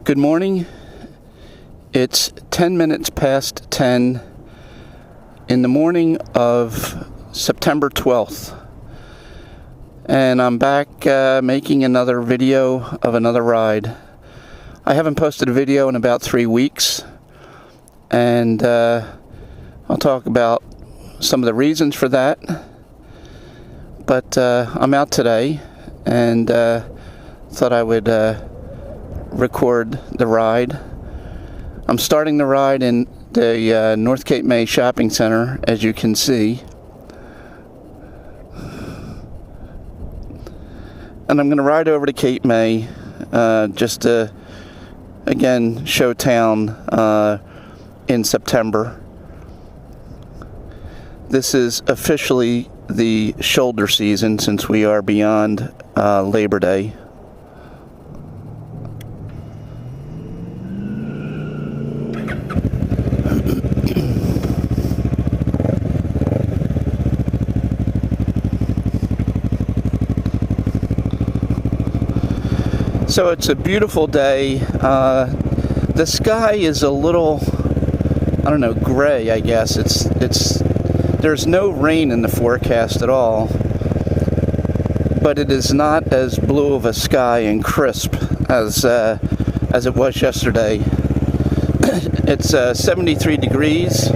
Good morning. It's 10 minutes past 10 in the morning of September 12th. And I'm back making another video of another ride. I haven't posted a video in about 3 weeks. And I'll talk about some of the reasons for that. But I'm out today and thought I would record the ride. I'm starting the ride in the North Cape May Shopping Center, as you can see. And I'm going to ride over to Cape May just to, again, show town in September. This is officially the shoulder season since we are beyond Labor Day. So it's a beautiful day. The sky is a little, I don't know, gray, I guess. There's no rain in the forecast at all, but it is not as blue of a sky and crisp as it was yesterday. It's 73 degrees.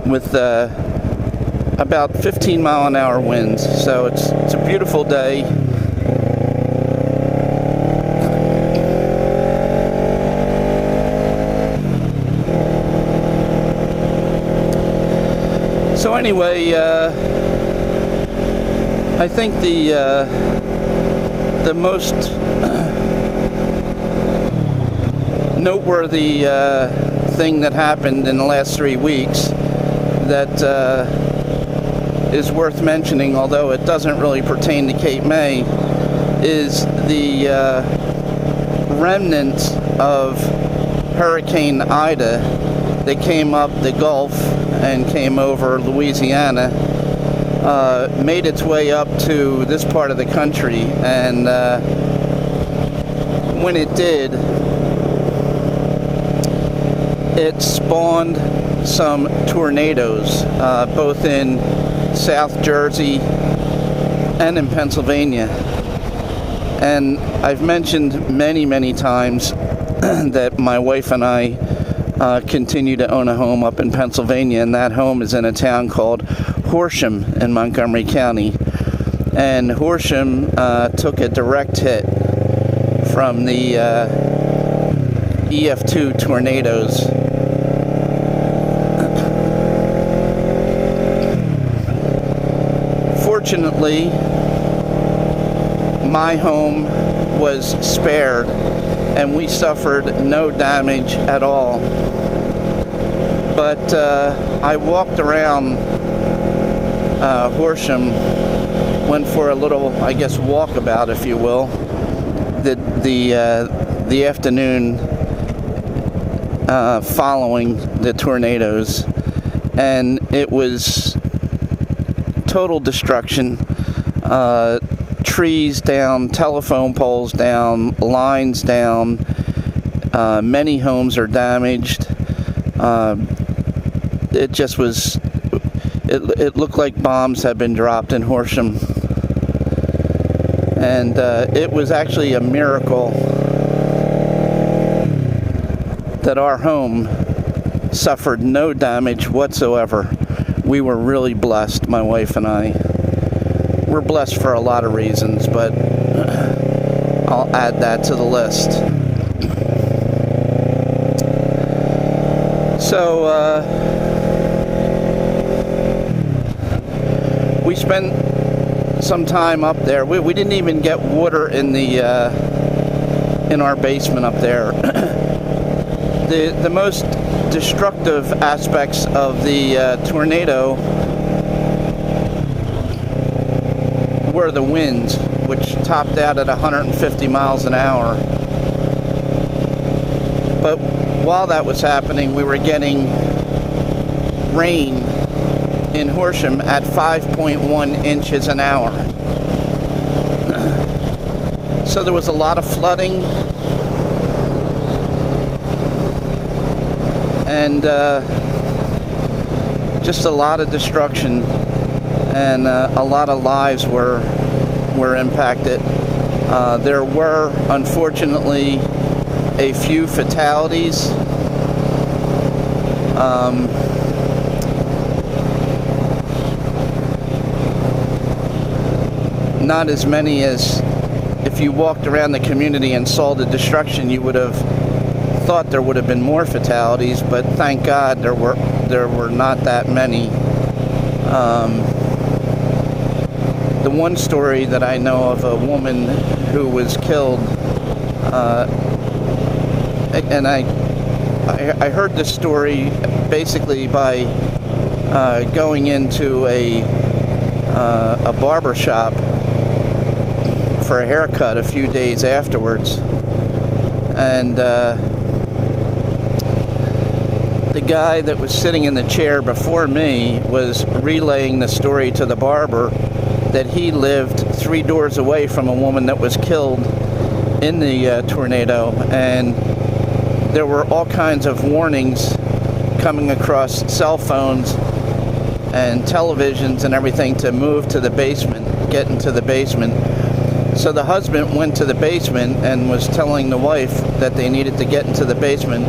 With about 15-mile-an-hour winds, so it's a beautiful day. So anyway, I think the most noteworthy thing that happened in the last 3 weeks that is worth mentioning, although it doesn't really pertain to Cape May, is the remnants of Hurricane Ida that came up the Gulf and came over Louisiana, made its way up to this part of the country, and when it did, it spawned some tornadoes, both in South Jersey and in Pennsylvania. And I've mentioned many times that my wife and I continue to own a home up in Pennsylvania, and that home is in a town called Horsham in Montgomery County. And Horsham took a direct hit from the EF2 tornadoes. Fortunately, my home was spared and we suffered no damage at all. But I walked around Horsham, went for a little, I guess, walkabout, if you will, the afternoon following the tornadoes, and it was total destruction. Trees down, telephone poles down, lines down. Many homes are damaged. It just was, it looked like bombs had been dropped in Horsham. And it was actually a miracle that our home suffered no damage whatsoever. We were really blessed, my wife and I. We're blessed for a lot of reasons, but I'll add that to the list. So, we spent some time up there. We didn't even get water in in our basement up there. The most destructive aspects of the tornado were the winds, which topped out at 150 miles an hour. But while that was happening, we were getting rain in Horsham at 5.1 inches an hour. So there was a lot of flooding and just a lot of destruction, and a lot of lives were impacted. There were, unfortunately, a few fatalities. Not as many as if you walked around the community and saw the destruction, you would have thought there would have been more fatalities, but thank God there were not that many. The one story that I know of, a woman who was killed, and I heard this story basically by going into a barber shop for a haircut a few days afterwards, and the guy that was sitting in the chair before me was relaying the story to the barber that he lived 3 doors away from a woman that was killed in the tornado, and there were all kinds of warnings coming across cell phones and televisions and everything to move to the basement, get into the basement. So the husband went to the basement and was telling the wife that they needed to get into the basement,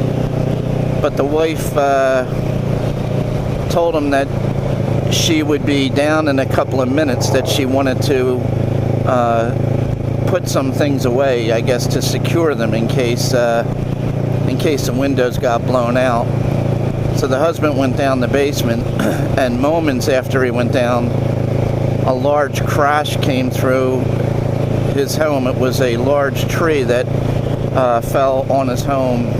but the wife told him that she would be down in a couple of minutes, that she wanted to put some things away, I guess, to secure them in case the windows got blown out. So the husband went down the basement, and moments after he went down, a large crash came through his home. It was a large tree that fell on his home.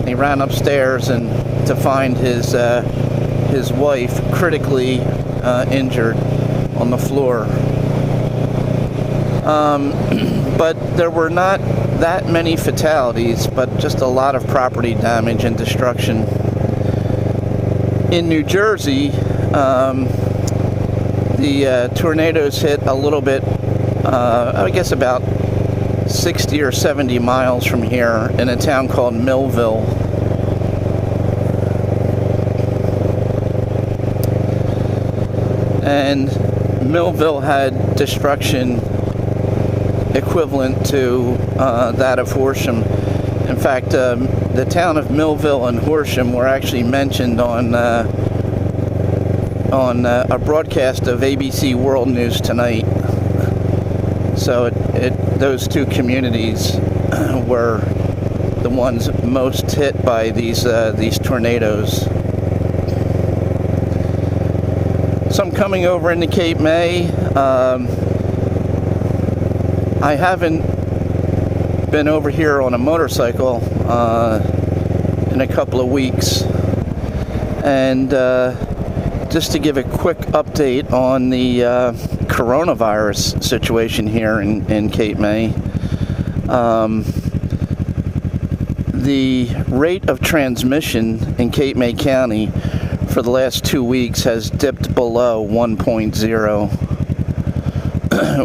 He ran upstairs and to find his wife critically injured on the floor. But there were not that many fatalities, but just a lot of property damage and destruction. In New Jersey, the tornadoes hit a little bit, I guess about 60 or 70 miles from here in a town called Millville. And Millville had destruction equivalent to that of Horsham. In fact, the town of Millville and Horsham were actually mentioned on a broadcast of ABC World News Tonight. So those two communities were the ones most hit by these tornadoes. So I'm coming over into Cape May. I haven't been over here on a motorcycle in a couple of weeks, and just to give a quick update on the coronavirus situation here in Cape May. The rate of transmission in Cape May County for the last 2 weeks has dipped below 1.0,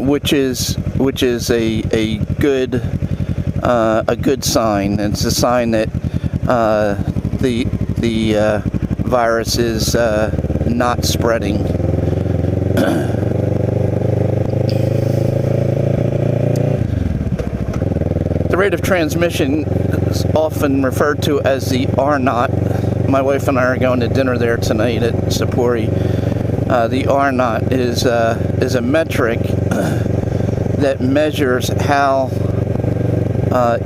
which is a good sign. It's a sign that the virus is not spreading. The rate of transmission is often referred to as the R naught. My wife and I are going to dinner there tonight at Sapori. The R naught is a metric that measures how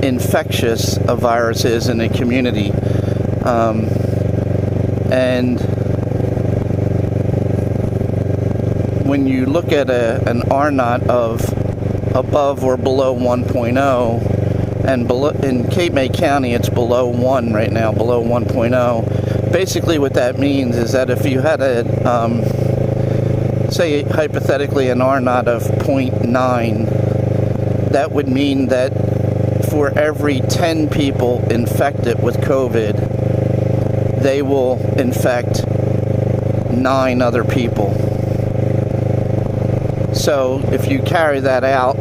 infectious a virus is in a community. And when you look at an R naught of above or below 1.0, and in Cape May County it's below 1 right now, below 1.0. Basically what that means is that if you had say hypothetically an R naught of 0.9, that would mean that for every 10 people infected with COVID, they will infect 9 other people. So if you carry that out,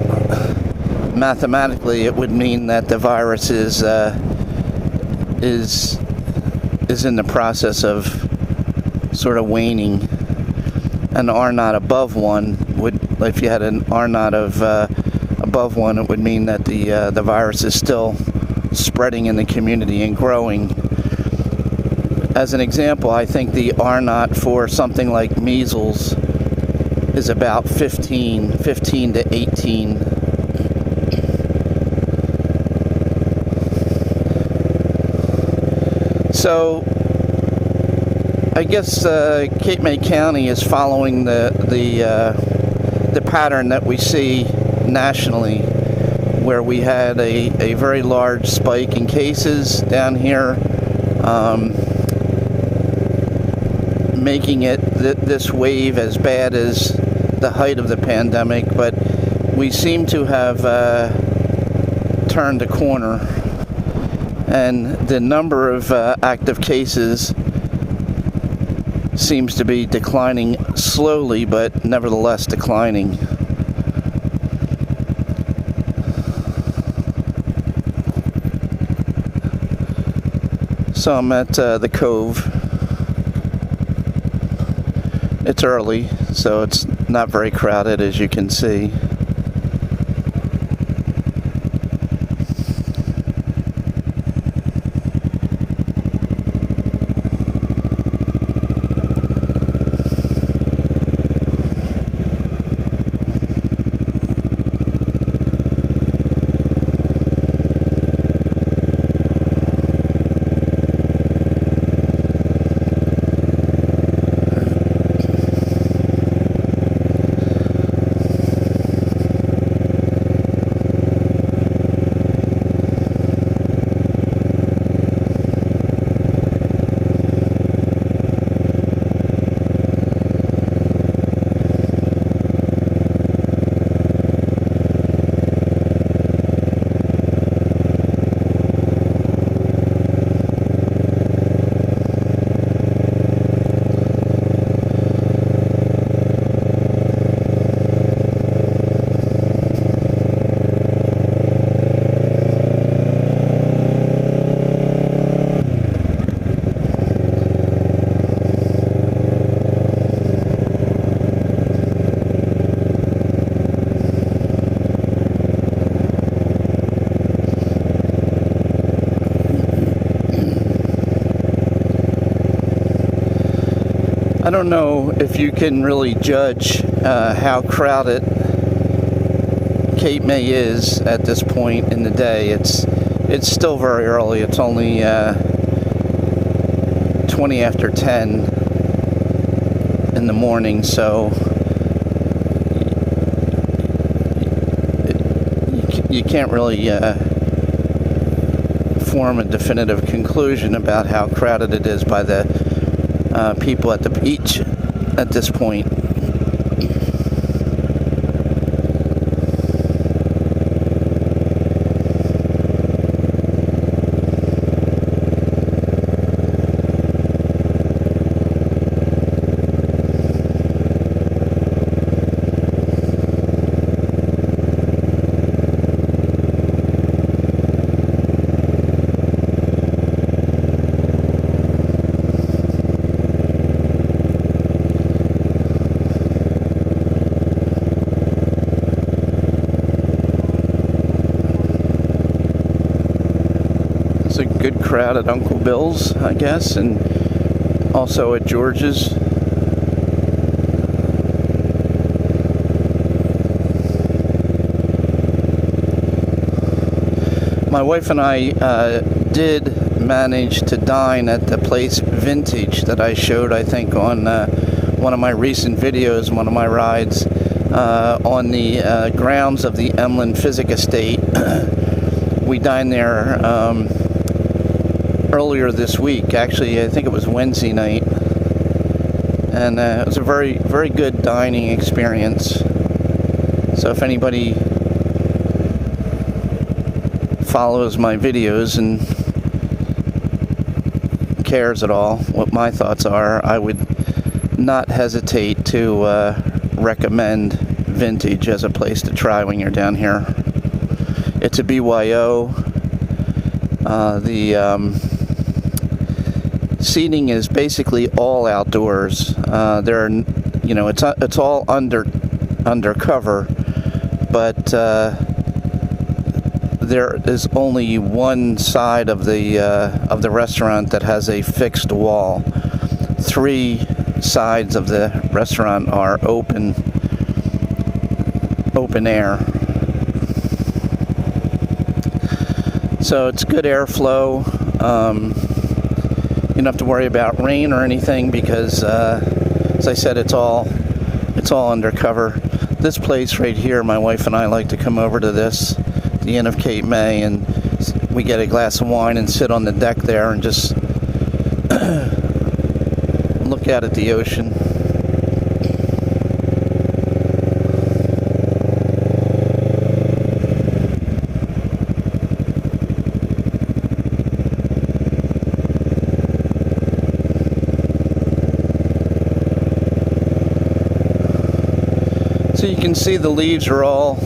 mathematically it would mean that the virus is in the process of sort of waning. An R naught above 1 would, if you had an R naught of above 1, it would mean that the virus is still spreading in the community and growing. As an example, I think the R naught for something like measles is about 15 to 18. So I guess Cape May County is following the pattern that we see nationally, where we had a very large spike in cases down here, making it this wave as bad as the height of the pandemic, but we seem to have turned a corner, and the number of active cases seems to be declining slowly, but nevertheless declining. So I'm at the Cove. It's early, so it's not very crowded, as you can see. I don't know if you can really judge how crowded Cape May is at this point in the day. It's still very early. It's only 20 after 10 in the morning, so you can't really form a definitive conclusion about how crowded it is by the people at the beach at this point. A good crowd at Uncle Bill's, I guess, and also at George's. My wife and I did manage to dine at the place Vintage that I showed, I think, on one of my recent videos, one of my rides, on the grounds of the Emlyn Physic Estate. We dined there earlier this week. Actually, I think it was Wednesday night, and it was a very, very good dining experience. So if anybody follows my videos and cares at all what my thoughts are, I would not hesitate to recommend Vintage as a place to try when you're down here. It's a BYO. The seating is basically all outdoors. There are, it's all undercover, but there is only one side of the restaurant that has a fixed wall. 3 sides of the restaurant are open air. So it's good airflow. You don't have to worry about rain or anything because, as I said, it's all undercover. This place right here, my wife and I like to come over to this, the Inn of Cape May, and we get a glass of wine and sit on the deck there and just look out at the ocean. So you can see the leaves are all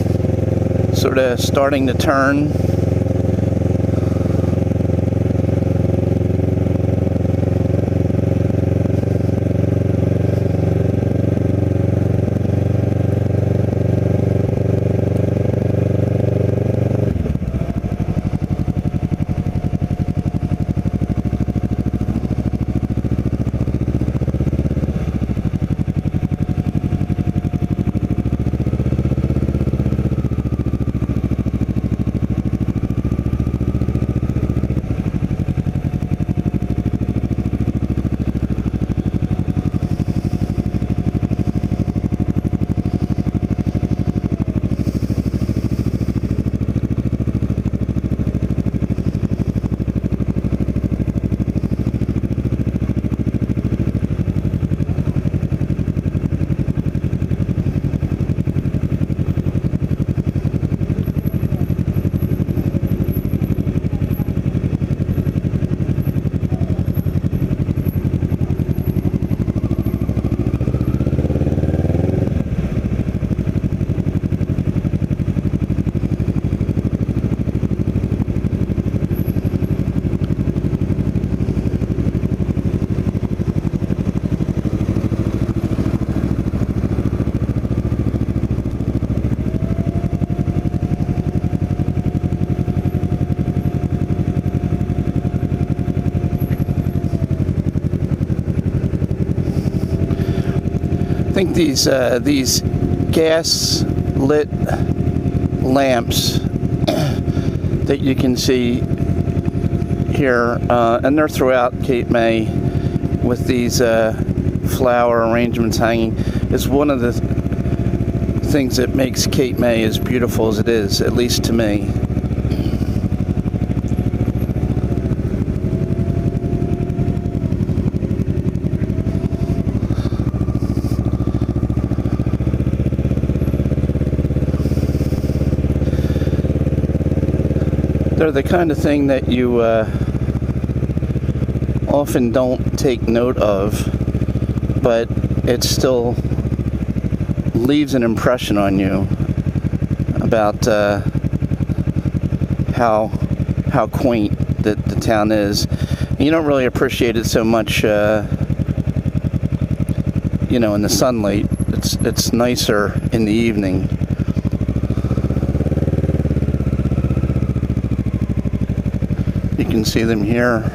sort of starting to turn. I think these gas lit lamps that you can see here, and they're throughout Cape May with these flower arrangements hanging, is one of the things that makes Cape May as beautiful as it is, at least to me. They're the kind of thing that you often don't take note of, but it still leaves an impression on you about how quaint the town is. And you don't really appreciate it so much, in the sunlight. It's nicer in the evening. You can see them here.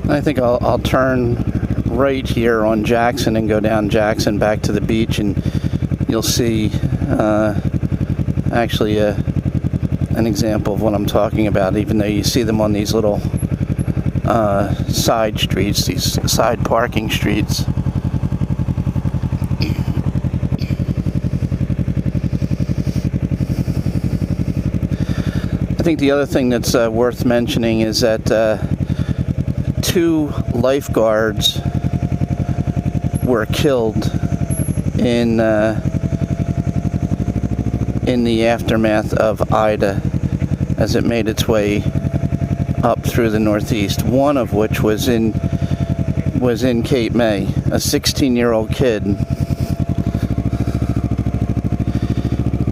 I think I'll turn right here on Jackson and go down Jackson back to the beach, and you'll see Actually, an example of what I'm talking about, even though you see them on these little side streets, these side parking streets. I think the other thing that's worth mentioning is that 2 lifeguards were killed in the aftermath of Ida as it made its way up through the Northeast. One of which was in Cape May, a 16-year-old kid.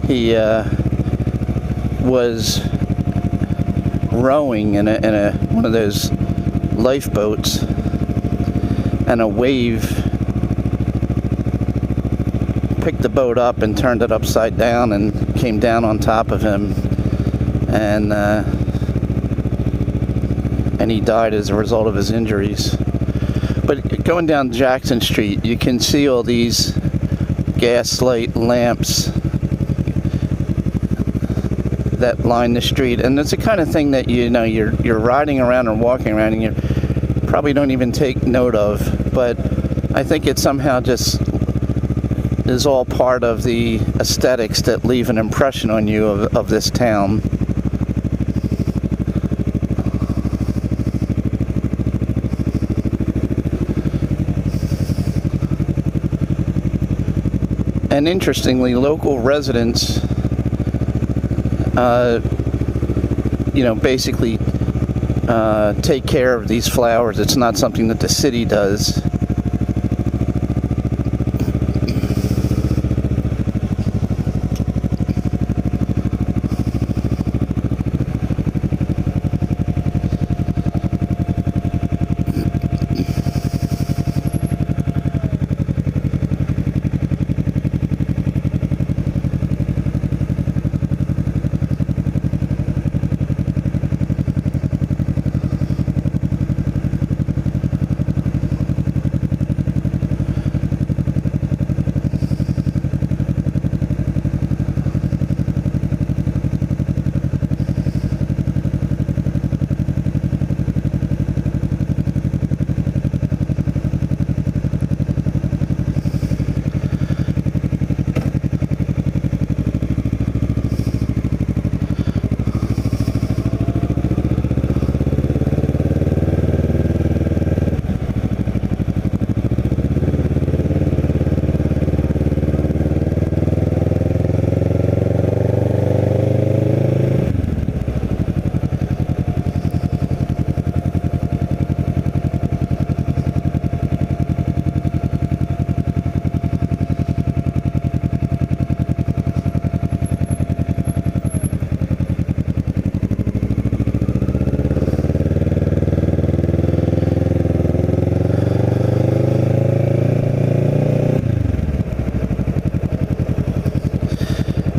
He was rowing in one of those lifeboats, and a wave picked the boat up and turned it upside down and came down on top of him, and he died as a result of his injuries. But going down Jackson Street, you can see all these gaslight lamps that line the street, and it's the kind of thing that you're riding around or walking around and you probably don't even take note of, but I think it somehow just is all part of the aesthetics that leave an impression on you of this town. And interestingly, local residents basically take care of these flowers. It's not something that the city does.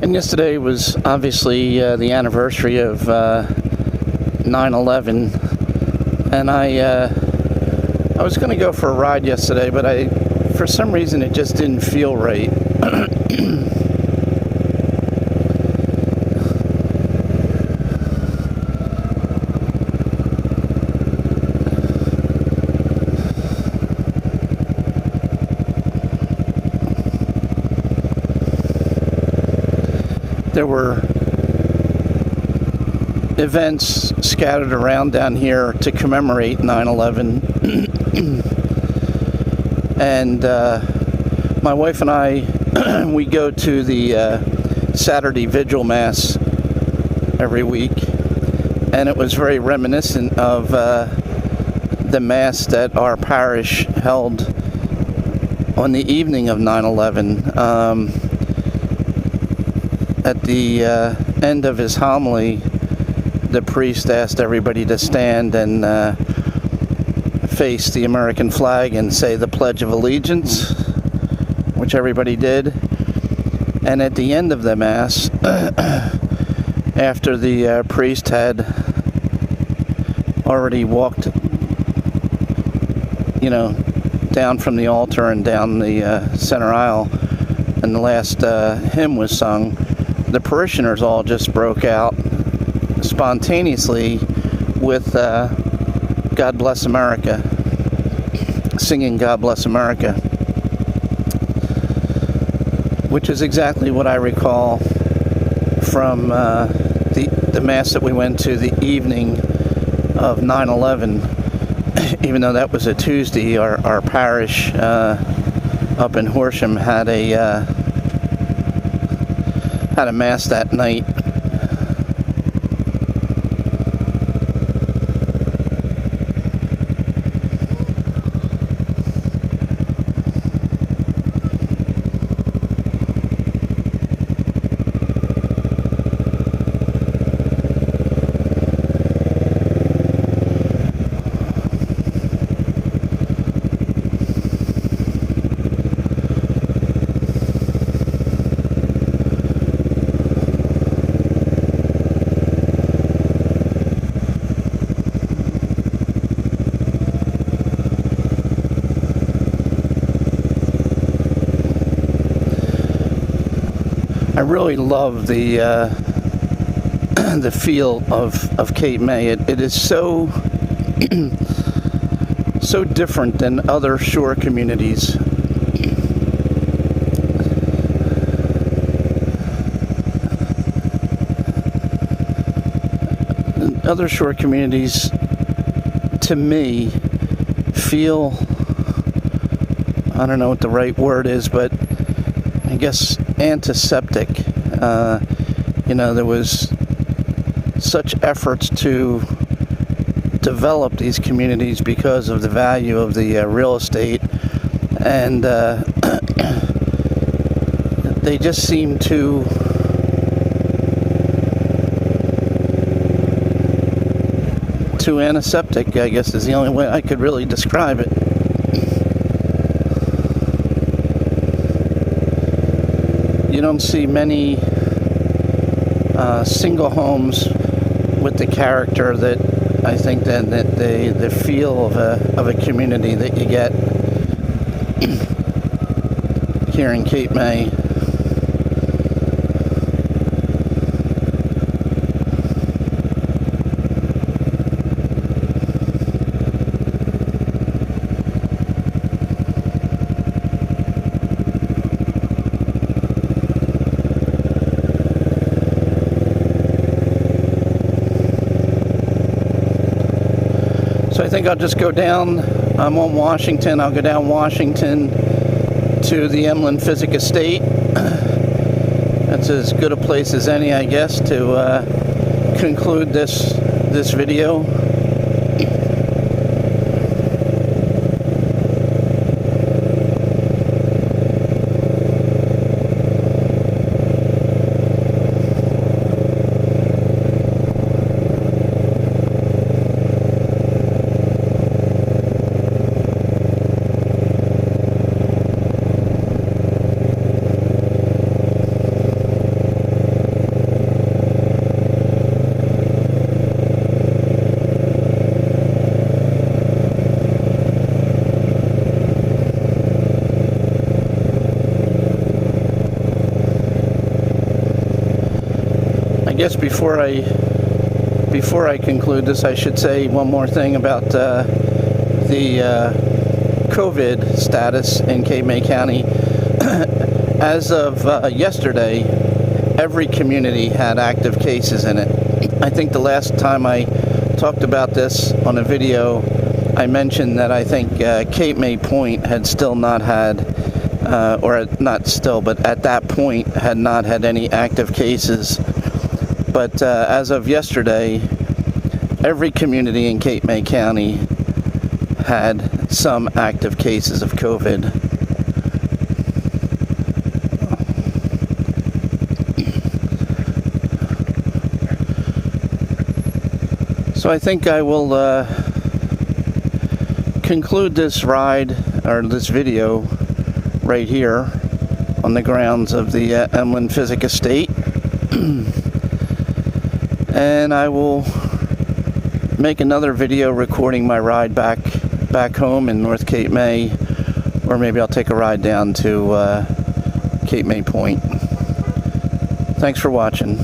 And yesterday was obviously the anniversary of 9/11, and I was going to go for a ride yesterday, but for some reason it just didn't feel right. There were events scattered around down here to commemorate 9/11, and my wife and I, we go to the Saturday Vigil Mass every week, and it was very reminiscent of the Mass that our parish held on the evening of 9/11. At the end of his homily, the priest asked everybody to stand and face the American flag and say the Pledge of Allegiance, which everybody did. And at the end of the Mass, after the priest had already walked, down from the altar and down the center aisle, and the last hymn was sung, the parishioners all just broke out spontaneously with God Bless America, singing God Bless America, which is exactly what I recall from the Mass that we went to the evening of 9/11. Even though that was a Tuesday, our parish up in Horsham had a Mass that night. I really love the the feel of Cape May. It is so so different than other shore communities. Other shore communities, to me, feel, I don't know what the right word is, but I guess antiseptic. There was such efforts to develop these communities because of the value of the real estate, and they just seem to antiseptic, I guess, is the only way I could really describe it. You don't see many single homes with the character that I think that the feel of a community that you get here in Cape May. So I think I'll just go down. I'm on Washington. I'll go down Washington to the Emlyn Physic Estate. That's as good a place as any, I guess, to conclude this video. I guess before I conclude this, I should say one more thing about the COVID status in Cape May County. As of yesterday, every community had active cases in it. I think the last time I talked about this on a video, I mentioned that I think Cape May Point had still not had, or not still, but at that point had not had any active cases. But as of yesterday, every community in Cape May County had some active cases of COVID. So I think I will conclude this ride, or this video, right here on the grounds of the Emlyn Physic Estate. And I will make another video recording my ride back home in North Cape May, or maybe I'll take a ride down to Cape May Point. Thanks for watching.